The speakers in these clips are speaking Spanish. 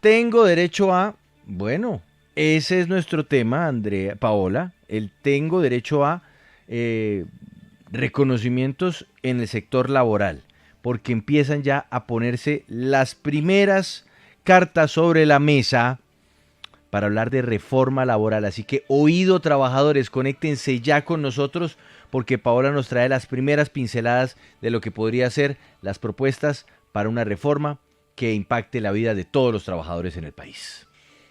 tengo derecho a, bueno, ese es nuestro tema, Andrea, Paola, el tengo derecho a eh, reconocimientos en el sector laboral, porque empiezan ya a ponerse las primeras cartas sobre la mesa para hablar de reforma laboral. Así que oído trabajadores, conéctense ya con nosotros porque Paola nos trae las primeras pinceladas de lo que podría ser las propuestas para una reforma que impacte la vida de todos los trabajadores en el país.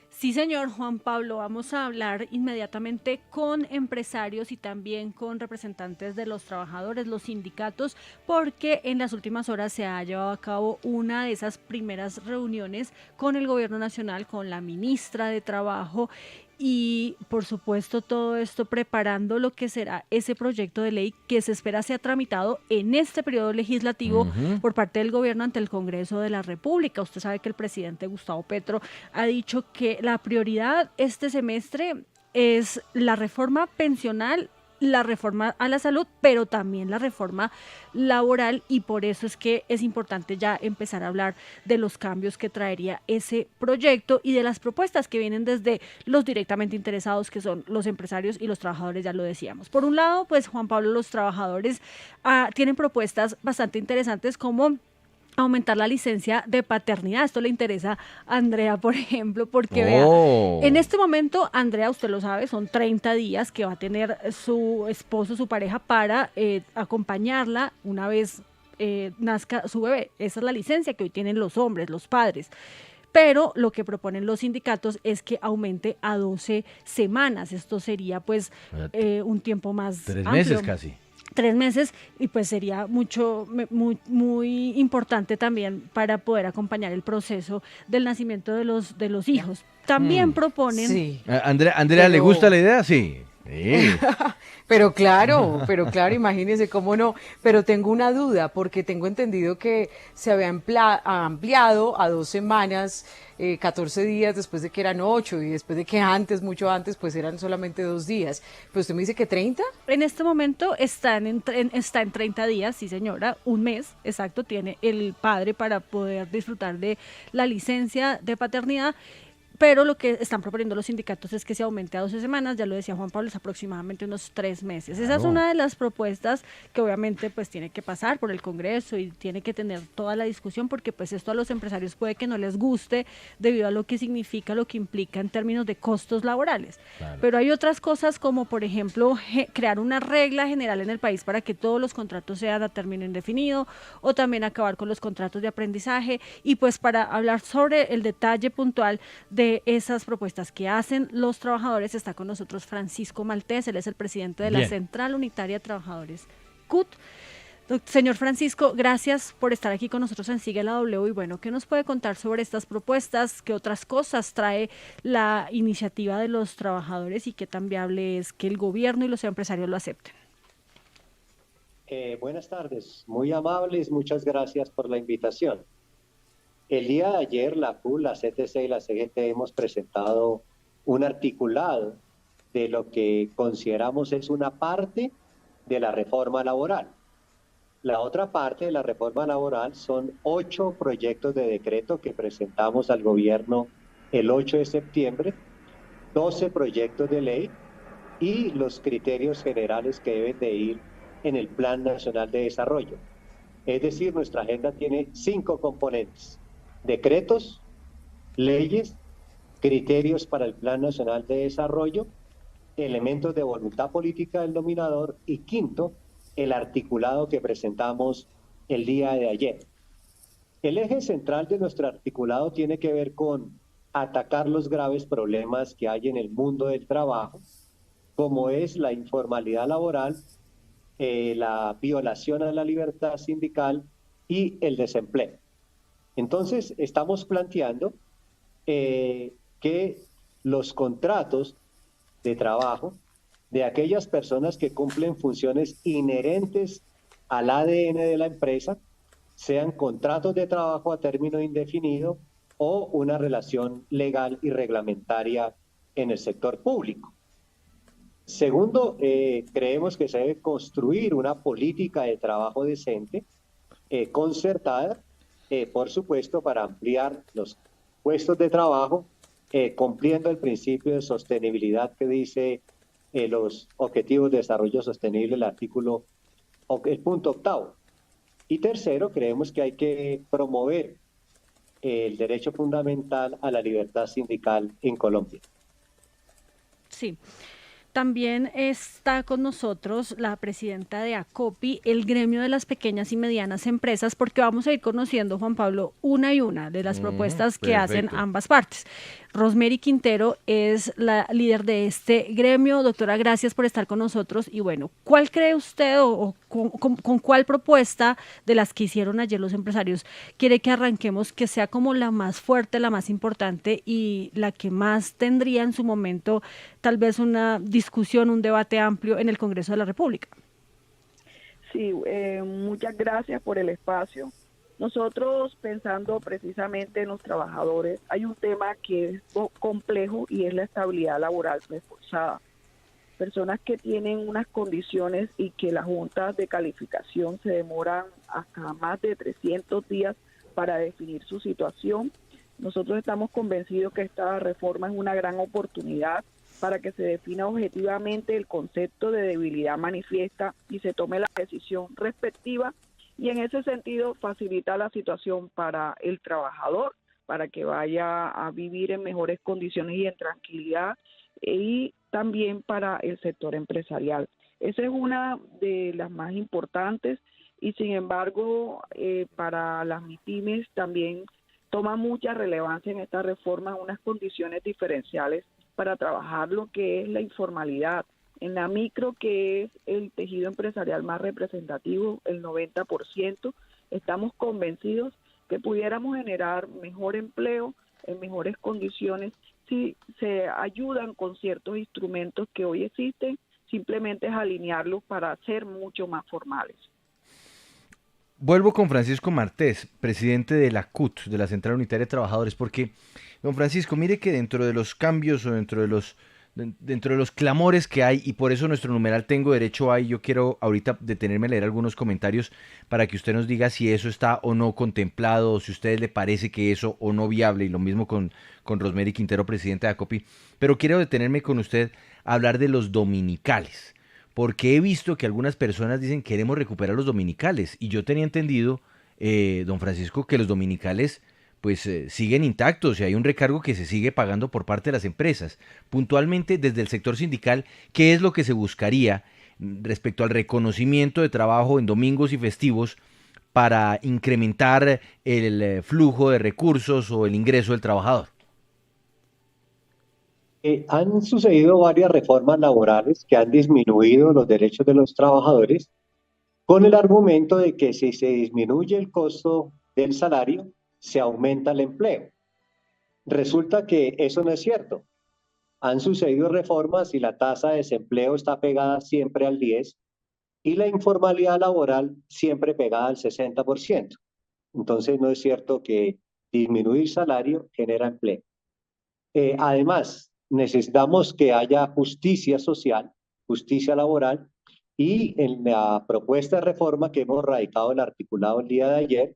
Sí, señor Juan Pablo, vamos a hablar inmediatamente con empresarios y también con representantes de los trabajadores, los sindicatos, porque en las últimas horas se ha llevado a cabo una de esas primeras reuniones con el gobierno nacional, con la ministra de Trabajo y por supuesto todo esto preparando lo que será ese proyecto de ley que se espera sea tramitado en este periodo legislativo Ujú. por parte del gobierno ante el Congreso de la República. Usted sabe que el presidente Gustavo Petro ha dicho que la prioridad este semestre es la reforma pensional, la reforma a la salud, pero también la reforma laboral y por eso es que es importante ya empezar a hablar de los cambios que traería ese proyecto y de las propuestas que vienen desde los directamente interesados que son los empresarios y los trabajadores, ya lo decíamos. Por un lado, pues Juan Pablo, los trabajadores tienen propuestas bastante interesantes como aumentar la licencia de paternidad. Esto le interesa a Andrea, por ejemplo, porque vea, en Oh. este momento, Andrea, usted lo sabe, son 30 días que va a tener su esposo, su pareja, para acompañarla una vez nazca su bebé. Esa es la licencia que hoy tienen los hombres, los padres. Pero lo que proponen los sindicatos es que aumente a 12 semanas. Esto sería pues un tiempo más 3 meses amplio. casi. 3 meses y pues sería muy importante también para poder acompañar el proceso del nacimiento de los hijos. También Hmm. proponen. Sí, Andrea, ¿le gusta pero la idea? Sí. Sí. Pero claro, imagínense cómo no. Pero tengo una duda, porque tengo entendido que se había ampliado a 2 semanas, 14 días después de que eran 8 y después de que antes, mucho antes, pues eran solamente 2 días. Pero usted me dice que 30. En este momento está en 30 días, sí señora, un mes exacto tiene el padre para poder disfrutar de la licencia de paternidad. Pero lo que están proponiendo los sindicatos es que se aumente a 12 semanas, ya lo decía Juan Pablo, es aproximadamente unos 3 meses. Esa es Claro. una de las propuestas que obviamente pues tiene que pasar por el Congreso y tiene que tener toda la discusión porque pues esto a los empresarios puede que no les guste debido a lo que significa, lo que implica en términos de costos laborales. Claro. Pero hay otras cosas como por ejemplo crear una regla general en el país para que todos los contratos sean a término indefinido o también acabar con los contratos de aprendizaje y pues para hablar sobre el detalle puntual de esas propuestas que hacen los trabajadores está con nosotros Francisco Maltés, él es el presidente de la Bien. Central Unitaria de Trabajadores CUT. Señor Francisco, gracias por estar aquí con nosotros en Sigue la W y bueno, ¿qué nos puede contar sobre estas propuestas? ¿Qué otras cosas trae la iniciativa de los trabajadores y qué tan viable es que el gobierno y los empresarios lo acepten? Buenas tardes, muy amables, muchas gracias por la invitación. El día de ayer la PUL, la CTC y la CGT hemos presentado un articulado de lo que consideramos es una parte de la reforma laboral. La otra parte de la reforma laboral son 8 proyectos de decreto que presentamos al gobierno el 8 de septiembre, 12 proyectos de ley y los criterios generales que deben de ir en el Plan Nacional de Desarrollo. Es decir, nuestra agenda tiene 5 componentes: decretos, leyes, criterios para el Plan Nacional de Desarrollo, elementos de voluntad política del dominador y quinto, el articulado que presentamos el día de ayer. El eje central de nuestro articulado tiene que ver con atacar los graves problemas que hay en el mundo del trabajo, como es la informalidad laboral, la violación a la libertad sindical y el desempleo. Entonces, estamos planteando que los contratos de trabajo de aquellas personas que cumplen funciones inherentes al ADN de la empresa sean contratos de trabajo a término indefinido o una relación legal y reglamentaria en el sector público. Segundo, creemos que se debe construir una política de trabajo decente, concertada, por supuesto, para ampliar los puestos de trabajo, cumpliendo el principio de sostenibilidad que dice los Objetivos de Desarrollo Sostenible, el punto octavo. Y tercero, creemos que hay que promover el derecho fundamental a la libertad sindical en Colombia. Sí. También está con nosotros la presidenta de ACOPI, el gremio de las pequeñas y medianas empresas, porque vamos a ir conociendo, Juan Pablo, una y una de las propuestas que hacen ambas partes. Rosemary Quintero es la líder de este gremio. Doctora, gracias por estar con nosotros. Y bueno, ¿cuál cree usted o con cuál propuesta de las que hicieron ayer los empresarios quiere que arranquemos, que sea como la más fuerte, la más importante y la que más tendría en su momento tal vez una discusión, un debate amplio en el Congreso de la República? Sí, muchas gracias por el espacio. Nosotros, pensando precisamente en los trabajadores, hay un tema que es complejo y es la estabilidad laboral reforzada. Personas que tienen unas condiciones y que las juntas de calificación se demoran hasta más de 300 días para definir su situación. Nosotros estamos convencidos que esta reforma es una gran oportunidad para que se defina objetivamente el concepto de debilidad manifiesta y se tome la decisión respectiva, y en ese sentido facilita la situación para el trabajador, para que vaya a vivir en mejores condiciones y en tranquilidad, y también para el sector empresarial. Esa es una de las más importantes, y sin embargo para las MIPYMES también toma mucha relevancia en esta reforma unas condiciones diferenciales para trabajar lo que es la informalidad. En la micro, que es el tejido empresarial más representativo, el 90%, estamos convencidos que pudiéramos generar mejor empleo en mejores condiciones si se ayudan con ciertos instrumentos que hoy existen, simplemente es alinearlos para ser mucho más formales. Vuelvo con Francisco Martés, presidente de la CUT, de la Central Unitaria de Trabajadores, porque, don Francisco, mire que dentro de los cambios o dentro de los clamores que hay, y por eso nuestro numeral Tengo Derecho a, y yo quiero ahorita detenerme a leer algunos comentarios para que usted nos diga si eso está o no contemplado, o si a ustedes le parece que eso o no viable, y lo mismo con Rosemary Quintero, presidenta de ACOPI, pero quiero detenerme con usted a hablar de los dominicales, porque he visto que algunas personas dicen queremos recuperar los dominicales, y yo tenía entendido, don Francisco, que los dominicales pues siguen intactos y hay un recargo que se sigue pagando por parte de las empresas. Puntualmente, desde el sector sindical, ¿qué es lo que se buscaría respecto al reconocimiento de trabajo en domingos y festivos para incrementar el flujo de recursos o el ingreso del trabajador? Han sucedido varias reformas laborales que han disminuido los derechos de los trabajadores con el argumento de que si se disminuye el costo del salario, se aumenta el empleo. Resulta que eso no es cierto. Han sucedido reformas y la tasa de desempleo está pegada siempre al 10% y la informalidad laboral siempre pegada al 60%. Entonces no es cierto que disminuir salario genera empleo. Además, necesitamos que haya justicia social, justicia laboral, y en la propuesta de reforma que hemos radicado el articulado el día de ayer,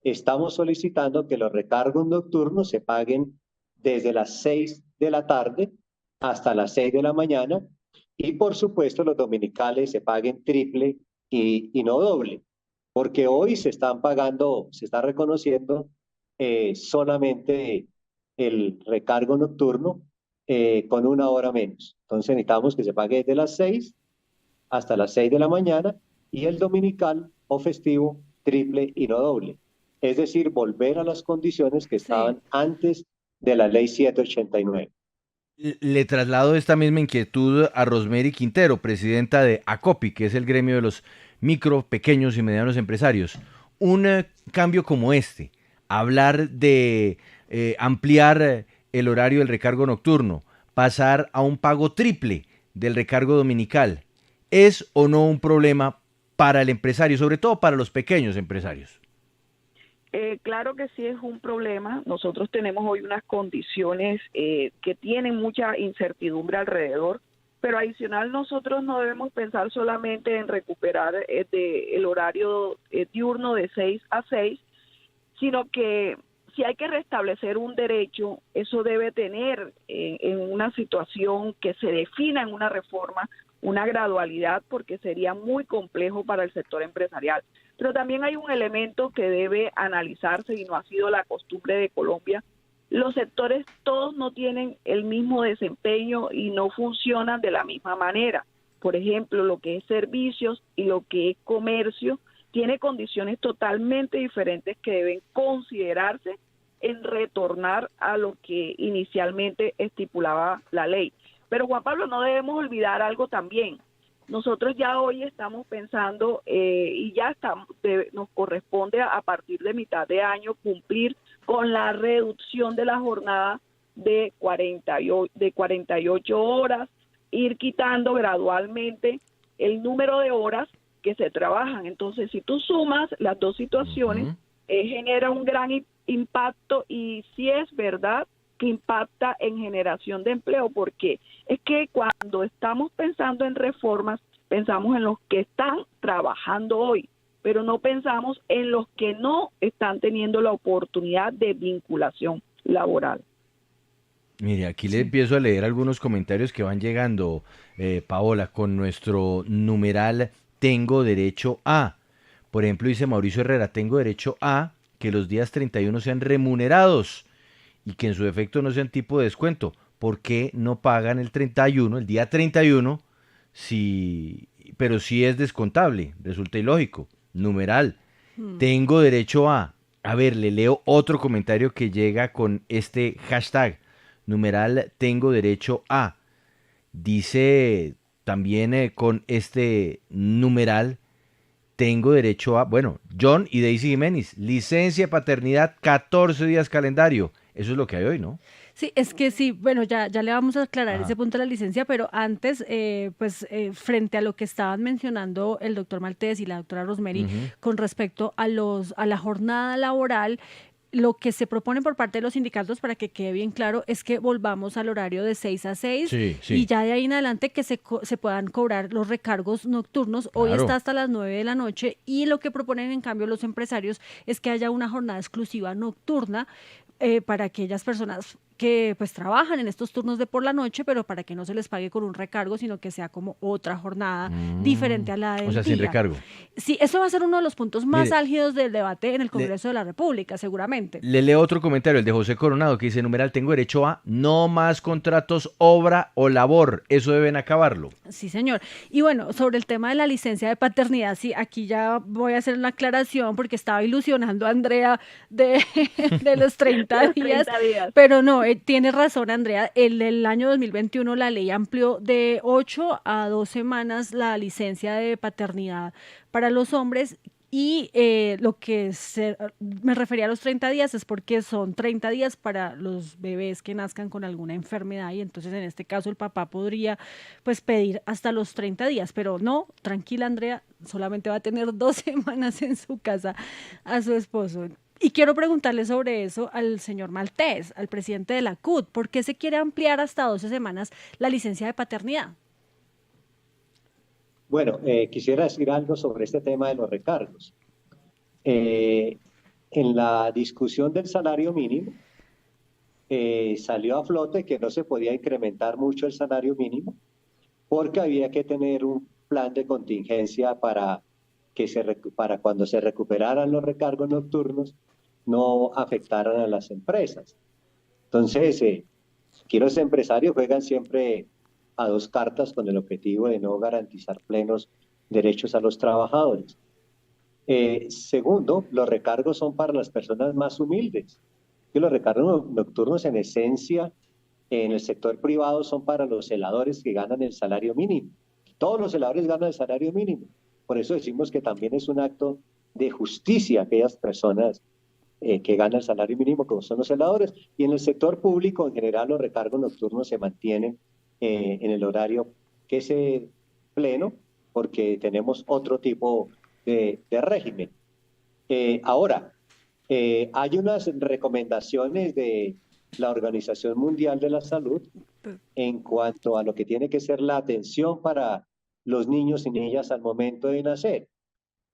estamos solicitando que los recargos nocturnos se paguen desde las 6 de la tarde hasta las 6 de la mañana, y por supuesto los dominicales se paguen triple y no doble, porque hoy se están pagando, se está reconociendo solamente el recargo nocturno con una hora menos. Entonces necesitamos que se pague desde las 6 hasta las 6 de la mañana, y el dominical o festivo triple y no doble. Es decir, volver a las condiciones que estaban antes de la ley 789. Le traslado esta misma inquietud a Rosemary Quintero, presidenta de ACOPI, que es el gremio de los micro, pequeños y medianos empresarios. Un cambio como este, hablar de ampliar el horario del recargo nocturno, pasar a un pago triple del recargo dominical, ¿es o no un problema para el empresario, sobre todo para los pequeños empresarios? Claro que sí es un problema. Nosotros tenemos hoy unas condiciones que tienen mucha incertidumbre alrededor, pero adicional nosotros no debemos pensar solamente en recuperar el horario diurno de 6 a 6, sino que si hay que restablecer un derecho, eso debe tener en una situación que se defina en una reforma, una gradualidad, porque sería muy complejo para el sector empresarial. Pero también hay un elemento que debe analizarse y no ha sido la costumbre de Colombia. Los sectores todos no tienen el mismo desempeño y no funcionan de la misma manera. Por ejemplo, lo que es servicios y lo que es comercio tiene condiciones totalmente diferentes que deben considerarse en retornar a lo que inicialmente estipulaba la ley. Pero Juan Pablo, no debemos olvidar algo también. Nosotros ya hoy estamos pensando y ya estamos, nos corresponde a partir de mitad de año cumplir con la reducción de la jornada de 48 horas, ir quitando gradualmente el número de horas que se trabajan. Entonces, si tú sumas las dos situaciones, genera un gran impacto, y sí es verdad que impacta en generación de empleo, porque es que cuando estamos pensando en reformas, pensamos en los que están trabajando hoy, pero no pensamos en los que no están teniendo la oportunidad de vinculación laboral. Mire, aquí le empiezo a leer algunos comentarios que van llegando, Paola, con nuestro numeral Tengo Derecho a. Por ejemplo, dice Mauricio Herrera, tengo derecho a que los días 31 sean remunerados y que en su efecto no sean tipo de descuento. ¿Por qué no pagan el 31, el día 31, pero sí es descontable? Resulta ilógico. Numeral, tengo derecho a. A ver, le leo otro comentario que llega con este hashtag. Numeral, tengo derecho a. Dice también con este numeral, tengo derecho a, bueno, John y Daisy Jiménez, licencia de paternidad, 14 días calendario. Eso es lo que hay hoy, ¿no? Sí, es que sí, bueno, ya le vamos a aclarar Ajá. ese punto de la licencia, pero antes, frente a lo que estaban mencionando el doctor Maltés y la doctora Rosemary Ujú. con respecto a la jornada laboral, lo que se propone por parte de los sindicatos, para que quede bien claro, es que volvamos al horario de 6 a 6 Sí, y sí, ya de ahí en adelante que se puedan cobrar los recargos nocturnos. Hoy está claro. hasta las 9 de la noche, y lo que proponen en cambio los empresarios es que haya una jornada exclusiva nocturna para aquellas personas que pues trabajan en estos turnos de por la noche, pero para que no se les pague con un recargo, sino que sea como otra jornada diferente a la O del sea, sin día. recargo. Sí, eso va a ser uno de los puntos más Mire, álgidos del debate en el le, Congreso de la República, seguramente. le leo otro comentario, el de José Coronado, que dice, numeral, tengo derecho a no más contratos obra o labor. Eso deben acabarlo. Sí, señor. Y bueno, sobre el tema de la licencia de paternidad, sí, aquí ya voy a hacer una aclaración porque estaba ilusionando a Andrea de, de los 30 Los días, 30 días. pero no, tiene razón Andrea, el año 2021 la ley amplió de 8 a 2 semanas la licencia de paternidad para los hombres. Y me refería a los 30 días es porque son 30 días para los bebés que nazcan con alguna enfermedad, y entonces en este caso el papá podría pues pedir hasta los 30 días, pero no, tranquila Andrea, solamente va a tener 2 semanas en su casa a su esposo. Y quiero preguntarle sobre eso al señor Maltés, al presidente de la CUT, ¿por qué se quiere ampliar hasta 12 semanas la licencia de paternidad? Bueno, quisiera decir algo sobre este tema de los recargos. Eh, en la discusión del salario mínimo, salió a flote que no se podía incrementar mucho el salario mínimo porque había que tener un plan de contingencia para cuando se recuperaran los recargos nocturnos no afectaran a las empresas. Entonces, aquí los empresarios juegan siempre a dos cartas con el objetivo de no garantizar plenos derechos a los trabajadores. Segundo, los recargos son para las personas más humildes. Y los recargos nocturnos, en esencia, en el sector privado son para los celadores que ganan el salario mínimo. Todos los celadores ganan el salario mínimo. Por eso decimos que también es un acto de justicia a aquellas personas que ganan el salario mínimo, como son los celadores. Y en el sector público, en general, los recargos nocturnos se mantienen en el horario que es pleno, porque tenemos otro tipo de régimen. Ahora, hay unas recomendaciones de la Organización Mundial de la Salud en cuanto a lo que tiene que ser la atención para los niños y niñas al momento de nacer.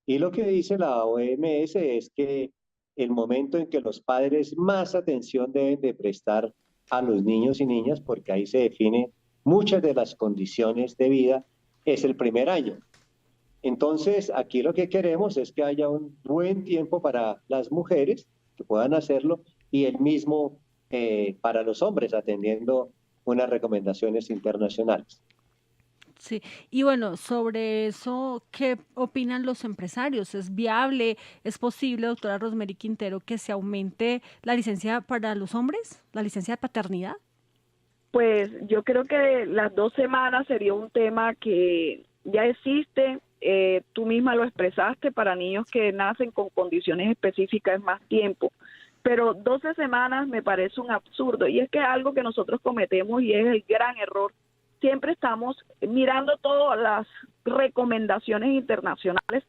Y lo que dice la OMS es que el momento en que los padres más atención deben de prestar a los niños y niñas, porque ahí se define muchas de las condiciones de vida, es el primer año. Entonces, aquí lo que queremos es que haya un buen tiempo para las mujeres que puedan hacerlo y el mismo para los hombres, atendiendo unas recomendaciones internacionales. Sí, y bueno, sobre eso, ¿qué opinan los empresarios? ¿Es viable, es posible, doctora Rosemary Quintero, que se aumente la licencia para los hombres, la licencia de paternidad? Pues yo creo que las 2 semanas sería un tema que ya existe, tú misma lo expresaste, para niños que nacen con condiciones específicas es más tiempo, pero 12 semanas me parece un absurdo y es que es algo que nosotros cometemos y es el gran error. Siempre estamos mirando todas las recomendaciones internacionales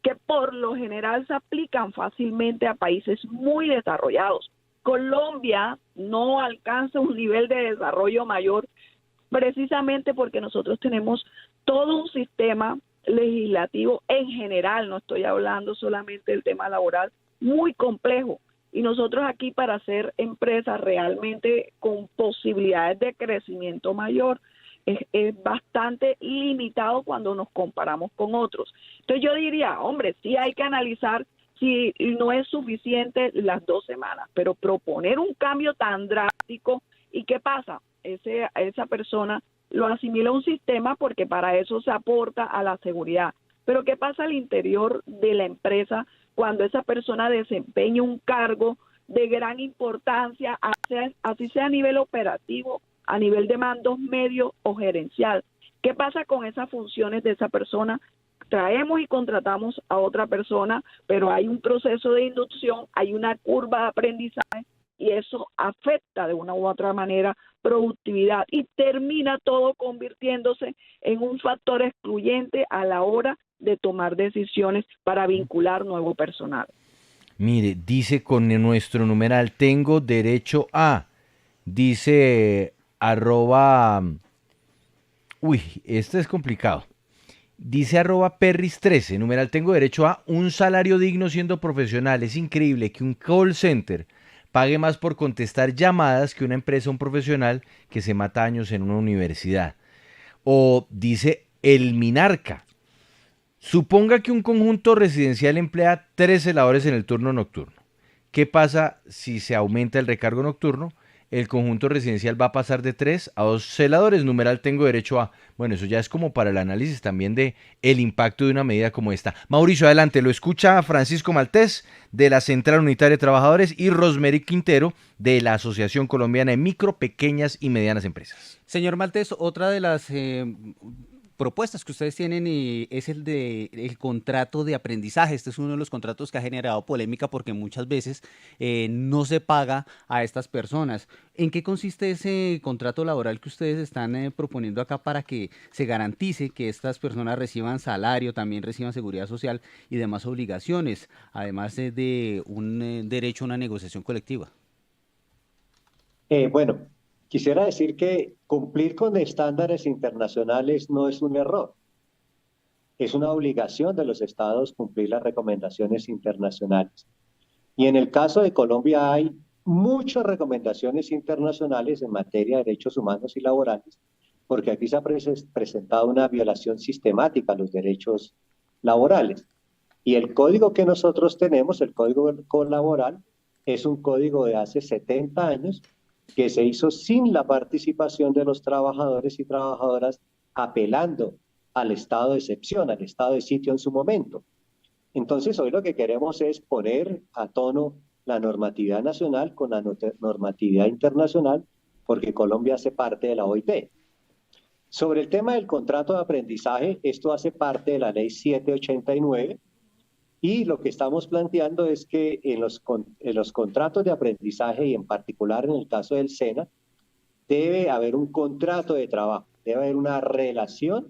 que por lo general se aplican fácilmente a países muy desarrollados. Colombia no alcanza un nivel de desarrollo mayor precisamente porque nosotros tenemos todo un sistema legislativo en general, no estoy hablando solamente del tema laboral, muy complejo. Y nosotros aquí para ser empresas realmente con posibilidades de crecimiento mayor, es bastante limitado cuando nos comparamos con otros. Entonces yo diría, hombre, sí hay que analizar si no es suficiente las 2 semanas, pero proponer un cambio tan drástico, ¿y qué pasa? Esa persona lo asimila a un sistema porque para eso se aporta a la seguridad. Pero ¿qué pasa al interior de la empresa cuando esa persona desempeña un cargo de gran importancia, así sea a nivel operativo, a nivel de mandos medio o gerencial? ¿Qué pasa con esas funciones de esa persona? Traemos y contratamos a otra persona, pero hay un proceso de inducción, hay una curva de aprendizaje y eso afecta de una u otra manera productividad y termina todo convirtiéndose en un factor excluyente a la hora de tomar decisiones para vincular nuevo personal. Mire, dice con nuestro numeral, tengo derecho a, dice arroba, uy, este es complicado. Dice arroba perris13, numeral, tengo derecho a un salario digno siendo profesional. Es increíble que un call center pague más por contestar llamadas que una empresa o un profesional que se mata años en una universidad. O dice el Minarca, suponga que un conjunto residencial emplea 3 celadores en el turno nocturno. ¿Qué pasa si se aumenta el recargo nocturno? El conjunto residencial va a pasar de 3 a 2 celadores, numeral tengo derecho a. Bueno, eso ya es como para el análisis también de el impacto de una medida como esta. Mauricio, adelante, lo escucha Francisco Maltés de la Central Unitaria de Trabajadores y Rosemary Quintero de la Asociación Colombiana de Micro, Pequeñas y Medianas Empresas. Señor Maltés, otra de las propuestas que ustedes tienen es el contrato de aprendizaje. Este es uno de los contratos que ha generado polémica porque muchas veces no se paga a estas personas. ¿En qué consiste ese contrato laboral que ustedes están proponiendo acá para que se garantice que estas personas reciban salario, también reciban seguridad social y demás obligaciones, además de un derecho a una negociación colectiva? Bueno, quisiera decir que cumplir con estándares internacionales no es un error. Es una obligación de los estados cumplir las recomendaciones internacionales. Y en el caso de Colombia hay muchas recomendaciones internacionales en materia de derechos humanos y laborales, porque aquí se ha presentado una violación sistemática a los derechos laborales. Y el código que nosotros tenemos, el código laboral, es un código de hace 70 años que se hizo sin la participación de los trabajadores y trabajadoras, apelando al estado de excepción, al estado de sitio en su momento. Entonces, hoy lo que queremos es poner a tono la normatividad nacional con la normatividad internacional, porque Colombia hace parte de la OIT. Sobre el tema del contrato de aprendizaje, esto hace parte de la ley 789, y lo que estamos planteando es que en los contratos de aprendizaje y en particular en el caso del SENA, debe haber un contrato de trabajo, debe haber una relación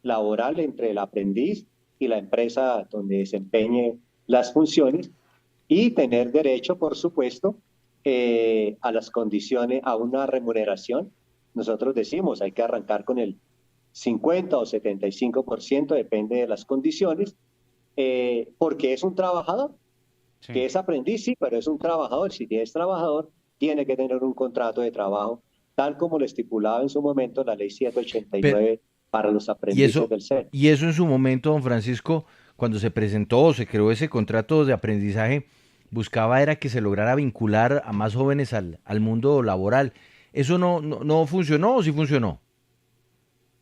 laboral entre el aprendiz y la empresa donde desempeñe las funciones y tener derecho, por supuesto, a las condiciones, a una remuneración. Nosotros decimos, hay que arrancar con el 50 o 75%, depende de las condiciones, porque es un trabajador. Sí. Que es aprendiz, sí, pero es un trabajador. Si es trabajador, tiene que tener un contrato de trabajo, tal como lo estipulaba en su momento la ley Pero, 189 para los y aprendices eso, del SENA. y eso en su momento, don Francisco, cuando se presentó o se creó ese contrato de aprendizaje, buscaba era que se lograra vincular a más jóvenes al mundo laboral. ¿Eso no funcionó o sí funcionó?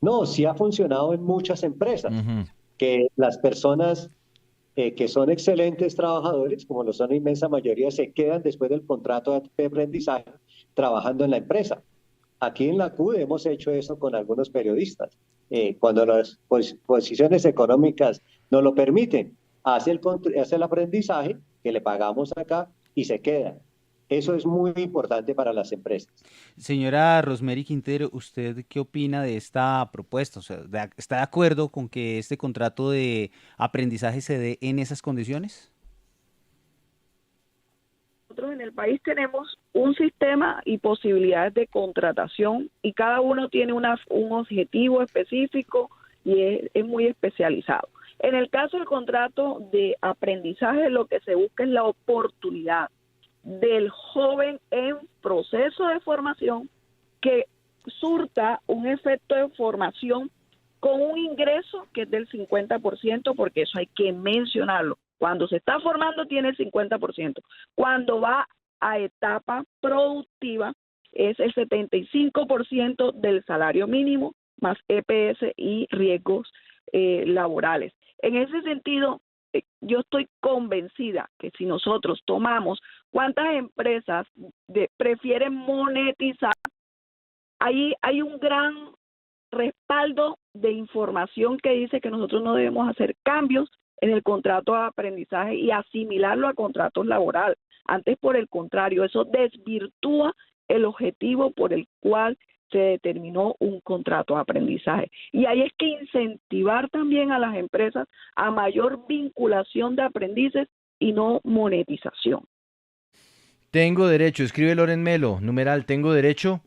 No, sí ha funcionado en muchas empresas, Ujú. que las personas que son excelentes trabajadores, como lo son la inmensa mayoría, se quedan después del contrato de aprendizaje trabajando en la empresa. Aquí en la CUD hemos hecho eso con algunos periodistas. Cuando las posiciones económicas nos lo permiten, hace el aprendizaje que le pagamos acá y se queda. Eso es muy importante para las empresas. Señora Rosemary Quintero, ¿usted qué opina de esta propuesta? O sea, ¿está de acuerdo con que este contrato de aprendizaje se dé en esas condiciones? Nosotros en el país tenemos un sistema y posibilidades de contratación y cada uno tiene un objetivo específico y es muy especializado. En el caso del contrato de aprendizaje, lo que se busca es la oportunidad del joven en proceso de formación que surta un efecto de formación con un ingreso que es del 50%, porque eso hay que mencionarlo. Cuando se está formando tiene el 50%. Cuando va a etapa productiva es el 75% del salario mínimo más EPS y riesgos laborales. En ese sentido, yo estoy convencida que si nosotros tomamos cuántas empresas prefieren monetizar, ahí hay un gran respaldo de información que dice que nosotros no debemos hacer cambios en el contrato de aprendizaje y asimilarlo a contratos laborales. Antes, por el contrario, eso desvirtúa el objetivo por el cual se determinó un contrato de aprendizaje. Y ahí es que incentivar también a las empresas a mayor vinculación de aprendices y no monetización. Tengo derecho, escribe Loren Melo, numeral tengo derecho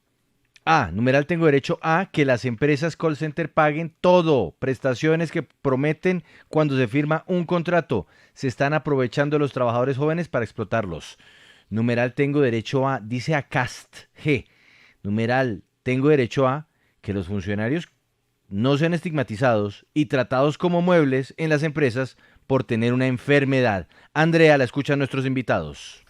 a que las empresas call center paguen todo, prestaciones que prometen cuando se firma un contrato. Se están aprovechando de los trabajadores jóvenes para explotarlos. Numeral tengo derecho a, dice Acast G. Numeral tengo derecho a que los funcionarios no sean estigmatizados y tratados como muebles en las empresas por tener una enfermedad. Andrea, la escuchan nuestros invitados.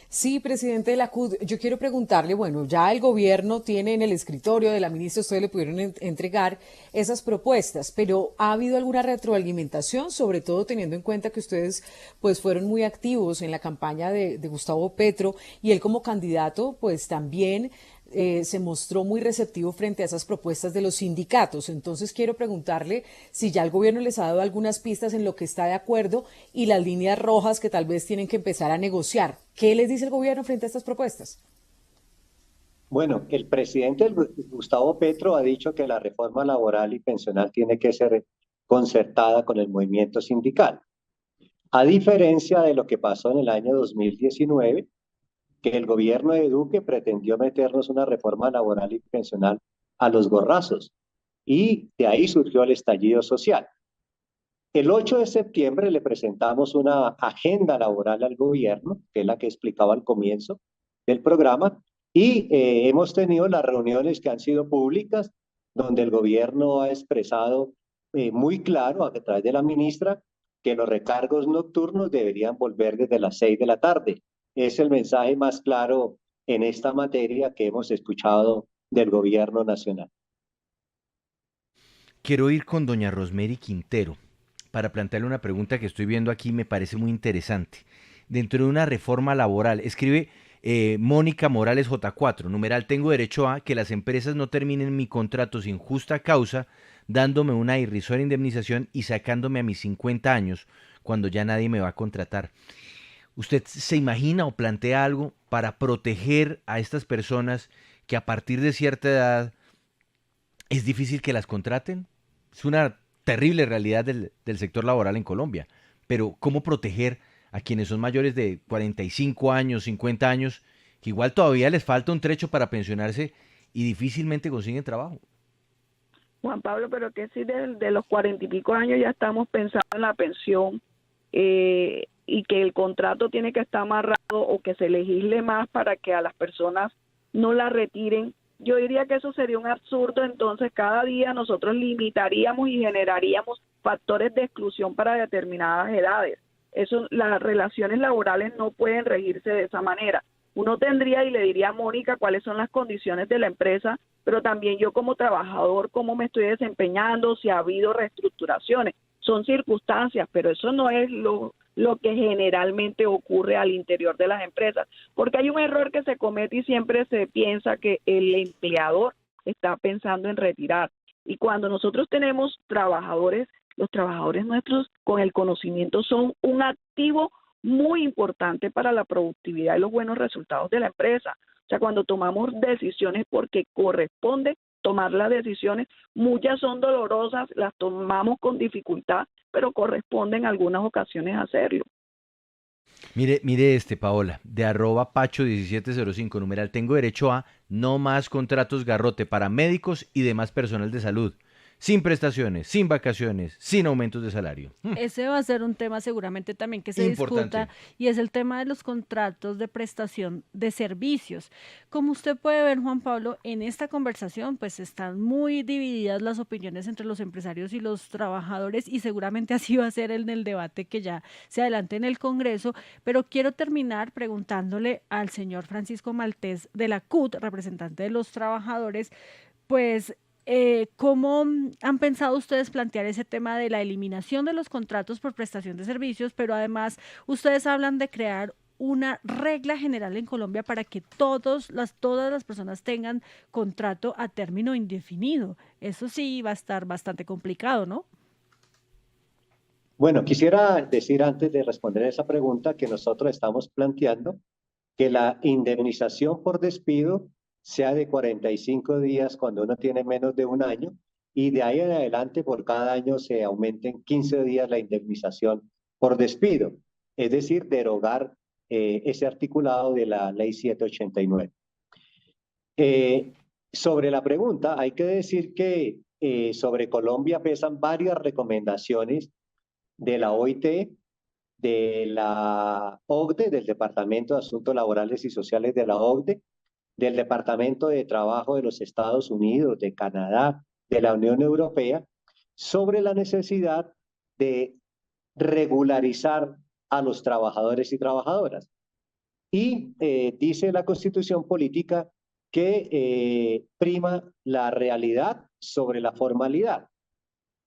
Sí, presidente de la CUD, yo quiero preguntarle, bueno, ya el gobierno tiene en el escritorio de la ministra, ustedes le pudieron entregar esas propuestas, pero ¿ha habido alguna retroalimentación, sobre todo teniendo en cuenta que ustedes pues fueron muy activos en la campaña de Gustavo Petro y él como candidato pues también se mostró muy receptivo frente a esas propuestas de los sindicatos? Entonces quiero preguntarle si ya el gobierno les ha dado algunas pistas en lo que está de acuerdo y las líneas rojas que tal vez tienen que empezar a negociar. ¿Qué les dice el gobierno frente a estas propuestas? Bueno, el presidente Gustavo Petro ha dicho que la reforma laboral y pensional tiene que ser concertada con el movimiento sindical. A diferencia de lo que pasó en el año 2019, que el gobierno de Duque pretendió meternos una reforma laboral y pensional a los gorrazos. Y de ahí surgió el estallido social. El 8 de septiembre le presentamos una agenda laboral al gobierno, que es la que explicaba al comienzo del programa, y hemos tenido las reuniones que han sido públicas, donde el gobierno ha expresado muy claro a través de la ministra que los recargos nocturnos deberían volver desde las 6 de la tarde. Es el mensaje más claro en esta materia que hemos escuchado del gobierno nacional. Quiero ir con doña Rosemary Quintero para plantearle una pregunta que estoy viendo aquí, me parece muy interesante. Dentro de una reforma laboral, escribe Mónica Morales J4, numeral, tengo derecho a que las empresas no terminen mi contrato sin justa causa, dándome una irrisoria indemnización y sacándome a mis 50 años cuando ya nadie me va a contratar. ¿Usted se imagina o plantea algo para proteger a estas personas que a partir de cierta edad es difícil que las contraten? Es una terrible realidad del sector laboral en Colombia. Pero ¿cómo proteger a quienes son mayores de 45 años, 50 años, que igual todavía les falta un trecho para pensionarse y difícilmente consiguen trabajo? Juan Pablo, pero que si de los 40 y pico años ya estamos pensando en la pensión, y que el contrato tiene que estar amarrado o que se legisle más para que a las personas no la retiren, yo diría que eso sería un absurdo. Entonces cada día nosotros limitaríamos y generaríamos factores de exclusión para determinadas edades. Eso, las relaciones laborales no pueden regirse de esa manera. Uno tendría, y le diría a Mónica cuáles son las condiciones de la empresa, pero también yo como trabajador, cómo me estoy desempeñando, si ha habido reestructuraciones. Son circunstancias, pero eso no es lo que generalmente ocurre al interior de las empresas, porque hay un error que se comete y siempre se piensa que el empleador está pensando en retirar. Y cuando nosotros tenemos trabajadores, los trabajadores nuestros con el conocimiento son un activo muy importante para la productividad y los buenos resultados de la empresa. O sea, cuando tomamos decisiones porque corresponde tomar las decisiones, muchas son dolorosas, las tomamos con dificultad, pero corresponde en algunas ocasiones hacerlo. Mire Paola, de @Pacho1705, numeral, tengo derecho a no más contratos garrote para médicos y demás personal de salud, sin prestaciones, sin vacaciones, sin aumentos de salario. Ese va a ser un tema seguramente también que se Importante. discuta, y es el tema de los contratos de prestación de servicios. Como usted puede ver, Juan Pablo, en esta conversación pues están muy divididas las opiniones entre los empresarios y los trabajadores, y seguramente así va a ser en el debate que ya se adelante en el Congreso, pero quiero terminar preguntándole al señor Francisco Maltés de la CUT, representante de los trabajadores, pues ¿cómo han pensado ustedes plantear ese tema de la eliminación de los contratos por prestación de servicios? Pero además ustedes hablan de crear una regla general en Colombia para que todas las personas tengan contrato a término indefinido. Eso sí va a estar bastante complicado, ¿no? Bueno, quisiera decir antes de responder esa pregunta que nosotros estamos planteando que la indemnización por despido sea de 45 días cuando uno tiene menos de un año, y de ahí en adelante por cada año se aumenten 15 días la indemnización por despido, es decir, derogar ese articulado de la Ley 789. Sobre la pregunta, hay que decir que sobre Colombia pesan varias recomendaciones de la OIT, de la OCDE, del Departamento de Asuntos Laborales y Sociales de la OCDE, del Departamento de Trabajo de los Estados Unidos, de Canadá, de la Unión Europea, sobre la necesidad de regularizar a los trabajadores y trabajadoras. Y dice la Constitución Política que prima la realidad sobre la formalidad.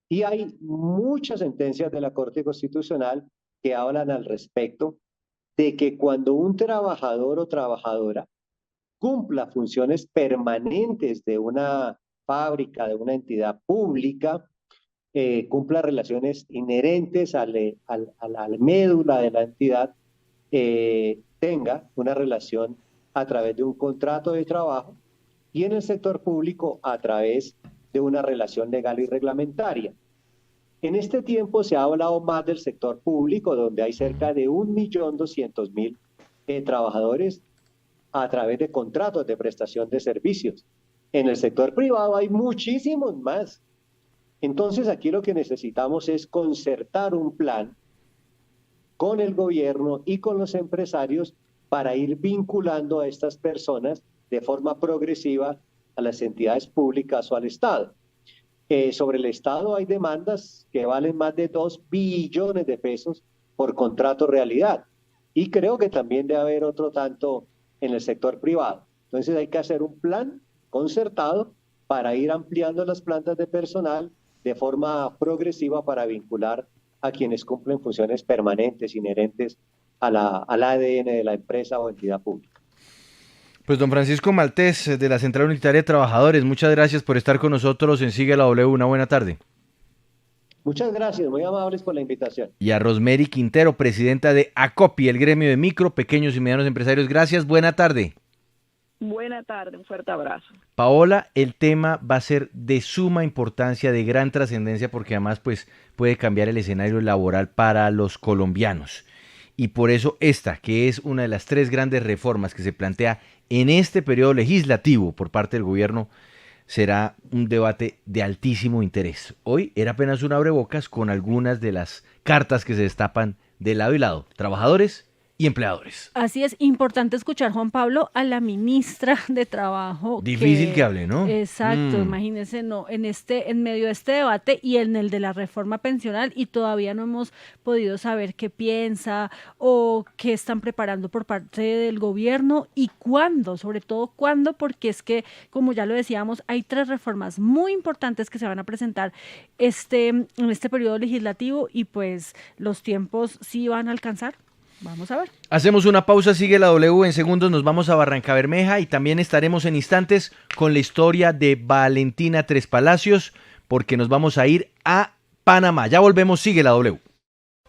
Y hay muchas sentencias de la Corte Constitucional que hablan al respecto de que cuando un trabajador o trabajadora cumpla funciones permanentes de una fábrica, de una entidad pública, cumpla relaciones inherentes a la médula de la entidad, tenga una relación a través de un contrato de trabajo, y en el sector público a través de una relación legal y reglamentaria. En este tiempo se ha hablado más del sector público, donde hay cerca de 1.200.000 trabajadores a través de contratos de prestación de servicios. En el sector privado hay muchísimos más. Entonces aquí lo que necesitamos es concertar un plan con el gobierno y con los empresarios para ir vinculando a estas personas de forma progresiva a las entidades públicas o al Estado. Sobre el Estado hay demandas que valen más de 2 billones de pesos por contrato realidad, y creo que también debe haber otro tanto en el sector privado. Entonces hay que hacer un plan concertado para ir ampliando las plantas de personal de forma progresiva para vincular a quienes cumplen funciones permanentes inherentes al ADN de la empresa o entidad pública. Pues don Francisco Maltés, de la Central Unitaria de Trabajadores, muchas gracias por estar con nosotros en Sigue la W. Una buena tarde. Muchas gracias, muy amables por la invitación. Y a Rosemary Quintero, presidenta de ACOPI, el gremio de micro, pequeños y medianos empresarios. Gracias, buena tarde. Buena tarde, un fuerte abrazo. Paola, el tema va a ser de suma importancia, de gran trascendencia, porque además pues, puede cambiar el escenario laboral para los colombianos. Y por eso esta, que es una de las 3 grandes reformas que se plantea en este periodo legislativo por parte del gobierno, será un debate de altísimo interés. Hoy era apenas un abrebocas con algunas de las cartas que se destapan de lado y lado, trabajadores y empleadores. Así es, importante escuchar, Juan Pablo, a la ministra de Trabajo. Difícil que hable, ¿no? Exacto, imagínense, no, en medio de este debate y en el de la reforma pensional, y todavía no hemos podido saber qué piensa o qué están preparando por parte del gobierno y cuándo, sobre todo cuándo, porque es que, como ya lo decíamos, hay 3 reformas muy importantes que se van a presentar en este periodo legislativo y pues los tiempos sí van a alcanzar. Vamos a ver. Hacemos una pausa, sigue la W, en segundos nos vamos a Barrancabermeja y también estaremos en instantes con la historia de Valentina Tres Palacios porque nos vamos a ir a Panamá. Ya volvemos, sigue la W.